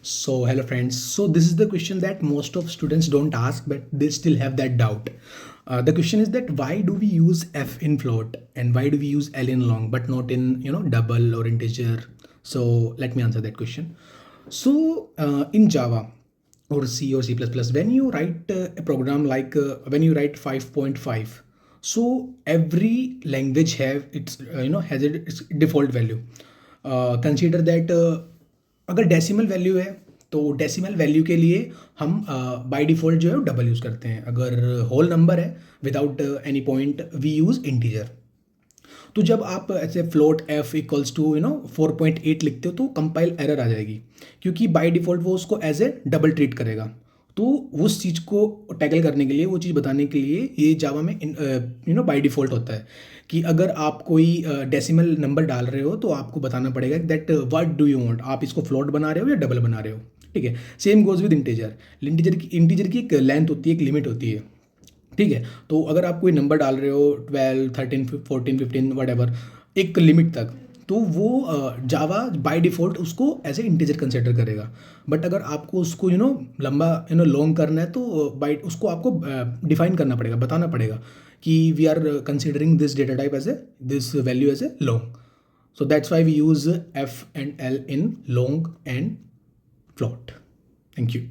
So, hello friends. So, this is the question that most of students don't ask, but they still have that doubt. The question is that why do we use f in float and why do we use l in long, but not in double or integer? So, let me answer that question. So, in Java or C or C++, when you write a program like when you write 5.5, so every language have its has its default value. Consider that अगर decimal value है तो decimal value के लिए हम by default जो है double use करते हैं. अगर होल नंबर है without any point we use integer. तो जब आप ऐसे फ्लोट एफ इक्वल्स टू 4.8 लिखते हो तो कंपाइल एरर आ जाएगी, क्योंकि बाय डिफ़ॉल्ट वो उसको एज ए डबल ट्रीट करेगा. तो उस चीज़ को टैकल करने के लिए, वो चीज़ बताने के लिए ये जावा में बाय डिफ़ॉल्ट होता है कि अगर आप कोई डेसिमल नंबर डाल रहे हो तो आपको बताना पड़ेगा that what do you want. आप इसको फ्लोट बना रहे हो या डबल बना रहे हो. ठीक है. Same goes with integer. Integer की एक लेंथ होती है, एक लिमिट होती है. ठीक है. तो अगर आप कोई नंबर डाल रहे हो 12, 13, 14, 15 वट एक लिमिट तक, तो वो जावा बाय डिफ़ॉल्ट उसको एज ए इंटीजर कंसिडर करेगा. बट अगर आपको उसको लंबा लॉन्ग करना है तो बाय उसको आपको डिफाइन करना पड़ेगा, बताना पड़ेगा कि we are considering this data type as a this value as a long. So that's why we use F and L in long and float. Thank you.